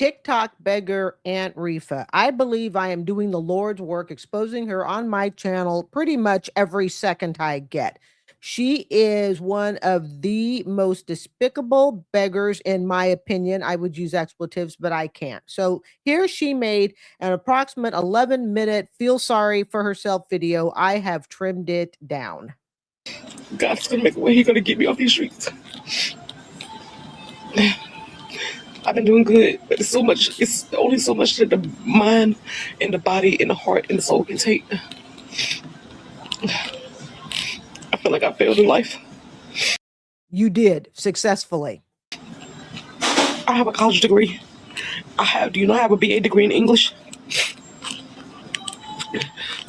TikTok beggar Aunt Rifa. I believe I am doing the Lord's work, exposing her on my channel pretty much every second I get. She is one of the most despicable beggars, in my opinion. I would use expletives, but I can't. So here she made an approximate 11-minute feel sorry for herself video. I have trimmed it down. God's gonna make a way. He's gonna get me off these streets. I've been doing good, but it's so much. It's only so much that the mind and the body and the heart and the soul can take. I feel like I failed in life. You did successfully. I have a college degree. Do you know I have a BA degree in English?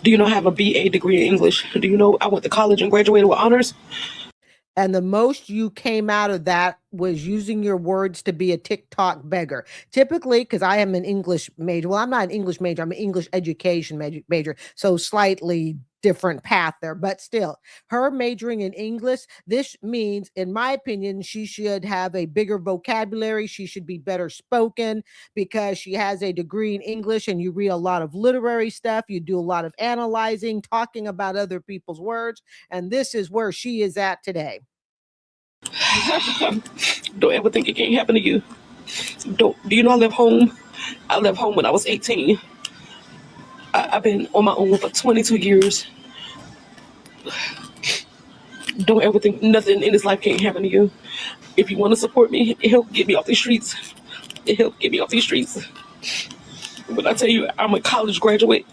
Do you know I have a BA degree in English? Do you know I went to college and graduated with honors? And the most you came out of that was using your words to be a TikTok beggar. Typically, because I am an English major. Well, I'm not an English major. I'm an English education major. So slightly different path there, but still her majoring in English. This means, in my opinion, she should have a bigger vocabulary. She should be better spoken because she has a degree in English and you read a lot of literary stuff. You do a lot of analyzing, talking about other people's words. And this is where she is at today. Don't ever think it can't happen to you. Do you know I left home? I left home when I was 18. I've been on my own for 22 years. Don't ever think nothing in this life can't happen to you. If you want to support me, it helped get me off these streets. It helped get me off these streets. But I tell you, I'm a college graduate.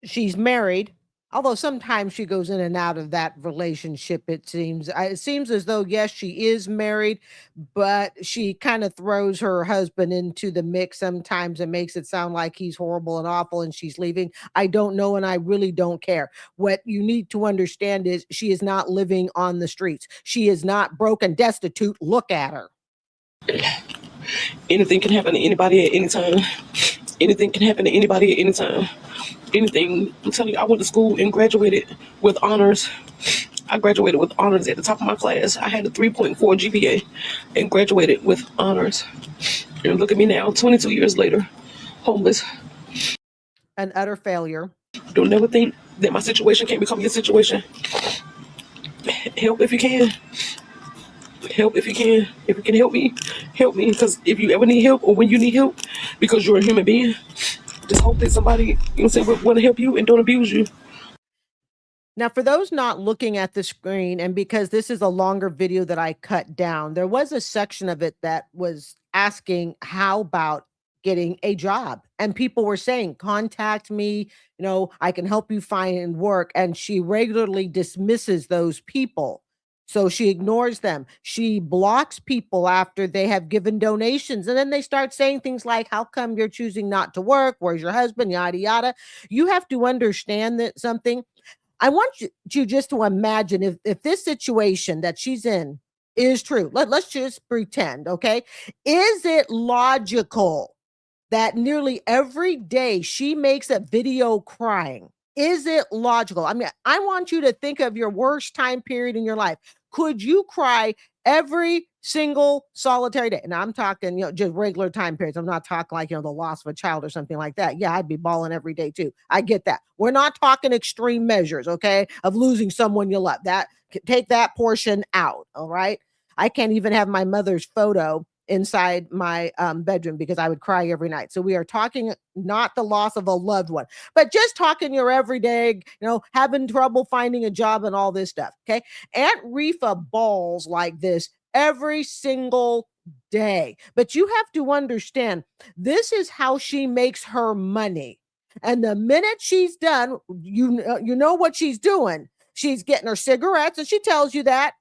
She's married. Although sometimes she goes in and out of that relationship, it seems as though, yes, she is married, but she kind of throws her husband into the mix sometimes and makes it sound like he's horrible and awful and she's leaving. I don't know, and I really don't care. What you need to understand is she is not living on the streets. She is not broke and destitute. Look at her. Anything can happen to anybody at any time. Anything can happen to anybody at any time. Anything. I'm telling you, I went to school and graduated with honors. I graduated with honors at the top of my class. I had a 3.4 GPA and graduated with honors. And look at me now, 22 years later, homeless. An utter failure. Don't never think that my situation can't become your situation. Help if you can. Help if you can. If you can help me, help me. Because if you ever need help or when you need help, because you're a human being, just hope that somebody, want to help you and don't abuse you. Now, for those not looking at the screen, and because this is a longer video that I cut down, there was a section of it that was asking, how about getting a job? And people were saying, contact me, I can help you find work. And she regularly dismisses those people. So she ignores them. She blocks people after they have given donations. And then they start saying things like, how come you're choosing not to work? Where's your husband? Yada, yada. You have to understand that something. I want you just to imagine if this situation that she's in is true. Let's just pretend, okay? Is it logical that nearly every day she makes a video crying? Is it logical? I mean, I want you to think of your worst time period in your life. Could you cry every single solitary day? And I'm talking, just regular time periods. I'm not talking like, the loss of a child or something like that. Yeah, I'd be bawling every day too. I get that. We're not talking extreme measures, okay, of losing someone you love. Take that portion out, all right? I can't even have my mother's photo inside my bedroom because I would cry every night. So we are talking not the loss of a loved one, but just talking your everyday, having trouble finding a job and all this stuff. Okay. Aunt Rifa bawls like this every single day. But you have to understand, this is how she makes her money. And the minute she's done, you know what she's doing. She's getting her cigarettes, and she tells you that,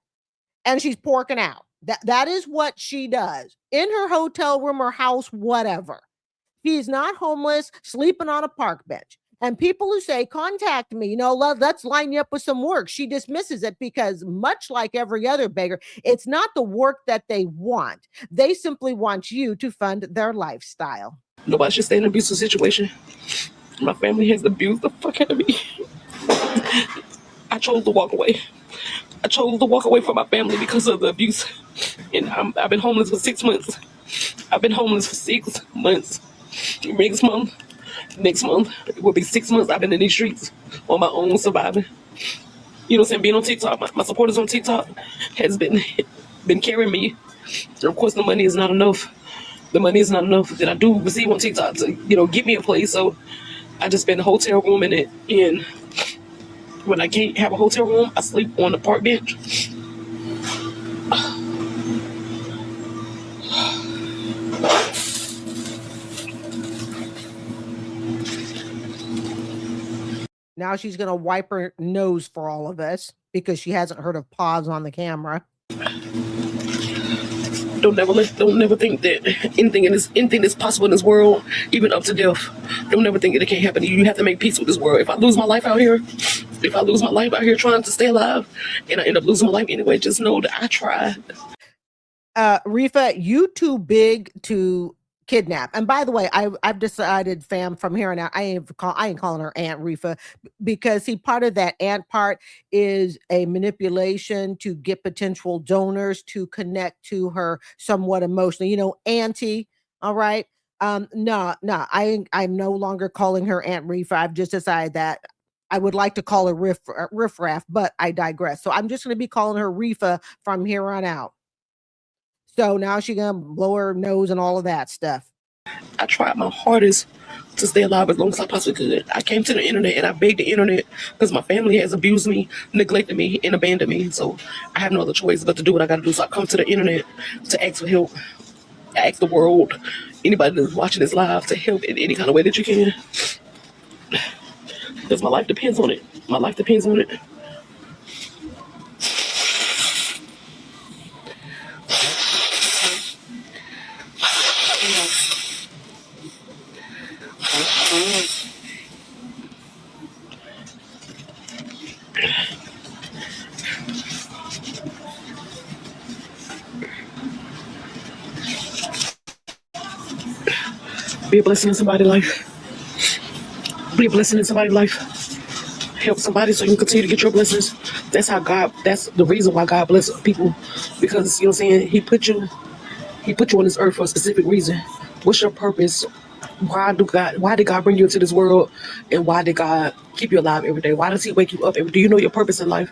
and she's porking out. That is what she does in her hotel room or house, whatever. She's not homeless, sleeping on a park bench. And people who say, contact me, let's line you up with some work. She dismisses it because, much like every other beggar, it's not the work that they want. They simply want you to fund their lifestyle. Nobody should stay in an abusive situation. My family has abused the fuck out of me. I chose to walk away. I chose to walk away from my family because of the abuse, and I've been homeless for 6 months. I've been homeless for 6 months. Next month, next month it will be 6 months. I've been in these streets on my own, surviving. You know what I'm saying? Being on TikTok, my supporters on TikTok has been carrying me. And of course, the money is not enough. The money is not enough that I do receive on TikTok to get me a place. So I just spend a hotel room in it, and when I can't have a hotel room, I sleep on the park bench. Now she's gonna wipe her nose for all of us because she hasn't heard of pause on the camera. Don't never think that anything that's possible in this world, even up to death. Don't never think that it can't happen to you. You have to make peace with this world. If I lose my life out here, trying to stay alive, and I end up losing my life anyway, just know that I tried. Rifa, you too big to kidnap. And by the way, I've decided, fam, from here on out, I ain't calling her Aunt Rifa, because see, part of that aunt part is a manipulation to get potential donors to connect to her somewhat emotionally. Auntie. All right. No, I'm no longer calling her Aunt Rifa. I've just decided that I would like to call her Riff Raff, but I digress. So I'm just going to be calling her Rifa from here on out. So now she's gonna blow her nose and all of that stuff. I tried my hardest to stay alive as long as I possibly could. I came to the internet and I begged the internet because my family has abused me, neglected me, and abandoned me. So I have no other choice but to do what I got to do. So I come to the internet to ask for help. I ask the world, anybody that's watching this live, to help in any kind of way that you can. Because my life depends on it. My life depends on it. Be a blessing in somebody's life. Be a blessing in somebody's life. Help somebody so you can continue to get your blessings. That's the reason why God blesses people. Because, you know what I'm saying, He put you on this earth for a specific reason. What's your purpose? Why did God bring you into this world? And why did God keep you alive every day? Why does He wake you up every day? Do you know your purpose in life?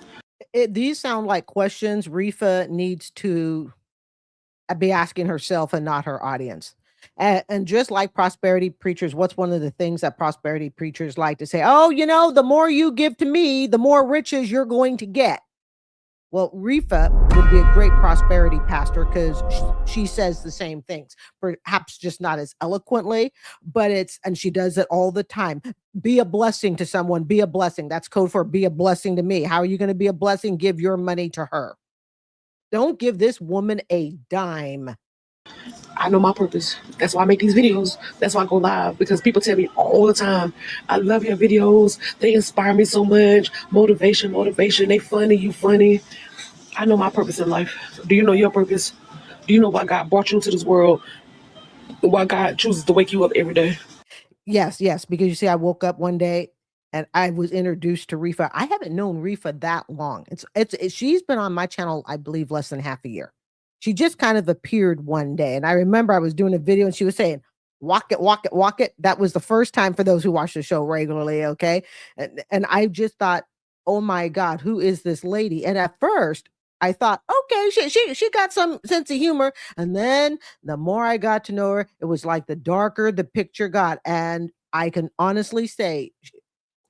These sound like questions Rifa needs to be asking herself and not her audience. And just like prosperity preachers, what's one of the things that prosperity preachers like to say? Oh, the more you give to me, the more riches you're going to get. Well, Rifa would be a great prosperity pastor because she says the same things, perhaps just not as eloquently, but and she does it all the time. Be a blessing to someone, be a blessing. That's code for be a blessing to me. How are you going to be a blessing? Give your money to her. Don't give this woman a dime. I know my purpose. That's why I make these videos. That's why I go live, because people tell me all the time, I love your videos. They inspire me so much. Motivation, motivation. They funny, you funny. I know my purpose in life. Do you know your purpose? Do you know why God brought you into this world? Why God chooses to wake you up every day? Yes, because you see, I woke up one day and I was introduced to Rifa. I haven't known Rifa that long. She's been on my channel, I believe, less than half a year. She just kind of appeared one day, and I remember I was doing a video and she was saying, "Walk it, walk it, walk it." That was the first time for those who watch the show regularly. Okay, and I just thought, "Oh my God, who is this lady?" And at first, I thought, okay, she got some sense of humor, and then the more I got to know her, it was like the darker the picture got. And I can honestly say,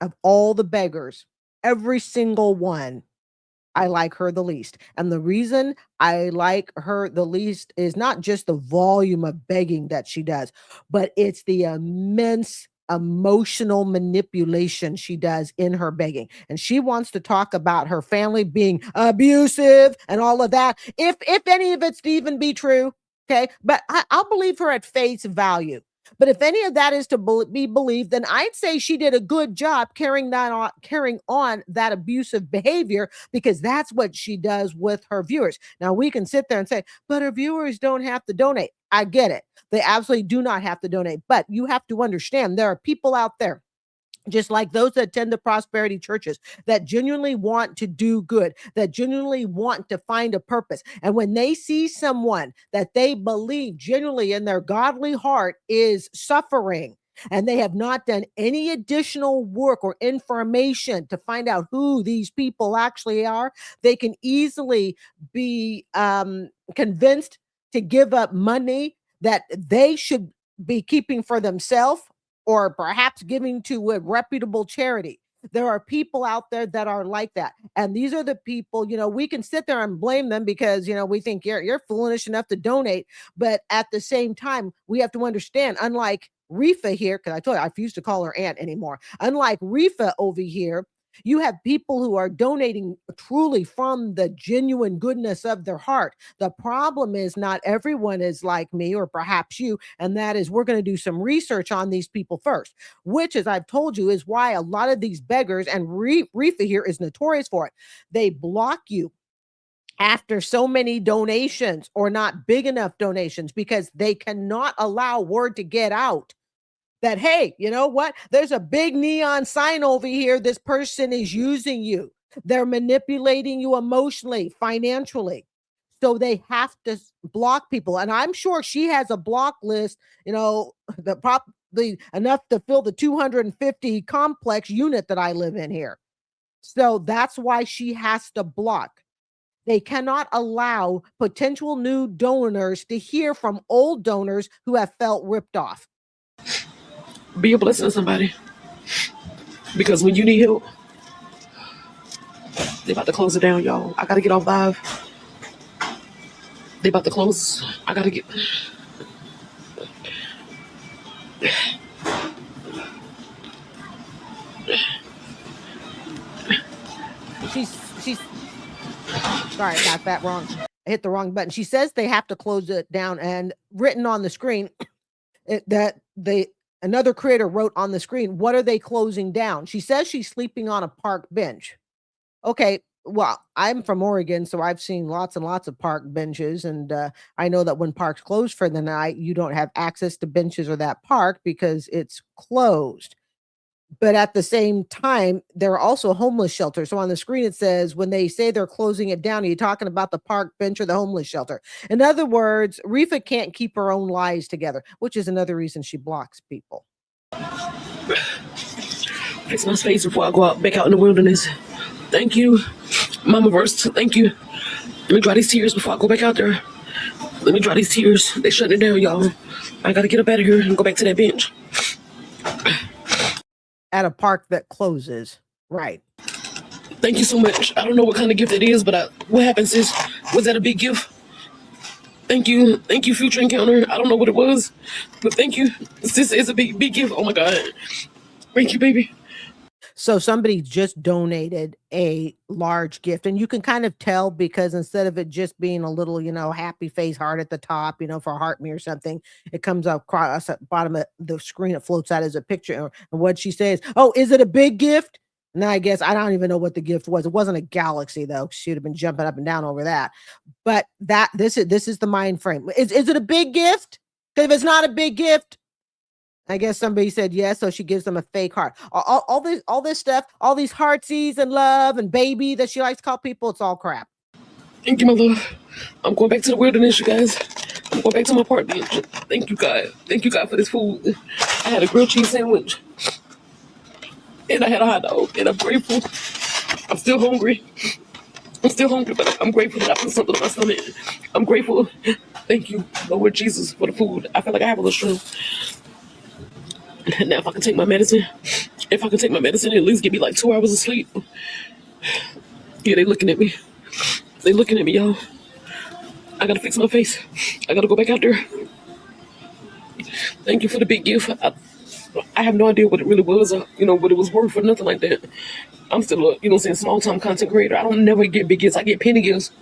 of all the beggars, every single one, I like her the least. And the reason I like her the least is not just the volume of begging that she does, but it's the immense emotional manipulation she does in her begging. And she wants to talk about her family being abusive and all of that. If any of it's to even be true, okay, but I'll believe her at face value. But if any of that is to be believed, then I'd say she did a good job carrying on that abusive behavior, because that's what she does with her viewers. Now we can sit there and say, but her viewers don't have to donate. I get it. They absolutely do not have to donate, but you have to understand there are people out there just like those that attend the prosperity churches that genuinely want to do good, that genuinely want to find a purpose. And when they see someone that they believe genuinely in their godly heart is suffering, and they have not done any additional work or information to find out who these people actually are, they can easily be convinced to give up money that they should be keeping for themselves or perhaps giving to a reputable charity. There are people out there that are like that. And these are the people, we can sit there and blame them because, we think you're foolish enough to donate. But at the same time, we have to understand, unlike Rifa here, because I told you I refuse to call her aunt anymore. Unlike Rifa over here, you have people who are donating truly from the genuine goodness of their heart. The problem is not everyone is like me or perhaps you, and that is we're going to do some research on these people first, which, as I've told you, is why a lot of these beggars, and Rifa here is notorious for it, they block you after so many donations or not big enough donations because they cannot allow word to get out that, hey, you know what? There's a big neon sign over here. This person is using you. They're manipulating you emotionally, financially. So they have to block people. And I'm sure she has a block list, that probably enough to fill the 250 complex unit that I live in here. So that's why she has to block. They cannot allow potential new donors to hear from old donors who have felt ripped off. Be a blessing to somebody. Because when you need help, they about to close it down, y'all. I gotta get off live. They about to close. I gotta get. She's sorry, I got that wrong. I hit the wrong button. She says they have to close it down, and written on the screen another creator wrote on the screen, what are they closing down? She says she's sleeping on a park bench. Okay, well, I'm from Oregon, so I've seen lots and lots of park benches, and I know that when parks close for the night, you don't have access to benches or that park because it's closed. But at the same time, there are also homeless shelters. So on the screen, it says when they say they're closing it down, are you talking about the park bench or the homeless shelter? In other words, Rifa can't keep her own lies together, which is another reason she blocks people. Fix my face before I go out back out in the wilderness. Thank you, Mama Verse. Thank you. Let me dry these tears before I go back out there. Let me dry these tears. They shut it down, y'all. I gotta get up out of here and go back to that bench. At a park that closes, right? Thank you so much. I don't know what kind of gift it is, but what happens is, was that a big gift? Thank you, Future Encounter. I don't know what it was, but thank you. This is a big gift. Oh my God, thank you, baby. So somebody just donated a large gift, and you can kind of tell because instead of it just being a little, happy face heart at the top, for heart me or something, it comes up across at the bottom of the screen. It floats out as a picture. And what she says, oh, is it a big gift? And I guess I don't even know what the gift was. It wasn't a galaxy though. She'd have been jumping up and down over that. But this is the mind frame. Is it a big gift? Because if it's not a big gift, I guess somebody said yes, so she gives them a fake heart. All this stuff, all these heartsies and love and baby that she likes to call people, it's all crap. Thank you, my love. I'm going back to the wilderness, you guys. I'm going back to my park bench. Thank you, God. Thank you, God, for this food. I had a grilled cheese sandwich. And I had a hot dog. And I'm grateful. I'm still hungry. But I'm grateful that I put something in my stomach. I'm grateful. Thank you, Lord Jesus, for the food. I feel like I have a little strength. Now, if I can take my medicine, at least give me like 2 hours of sleep. Yeah, they looking at me. Y'all. I gotta fix my face. I gotta go back out there. Thank you for the big gift. I have no idea what it really was, what it was worth or nothing like that. I'm still a, small-time content creator. I don't never get big gifts. I get penny gifts.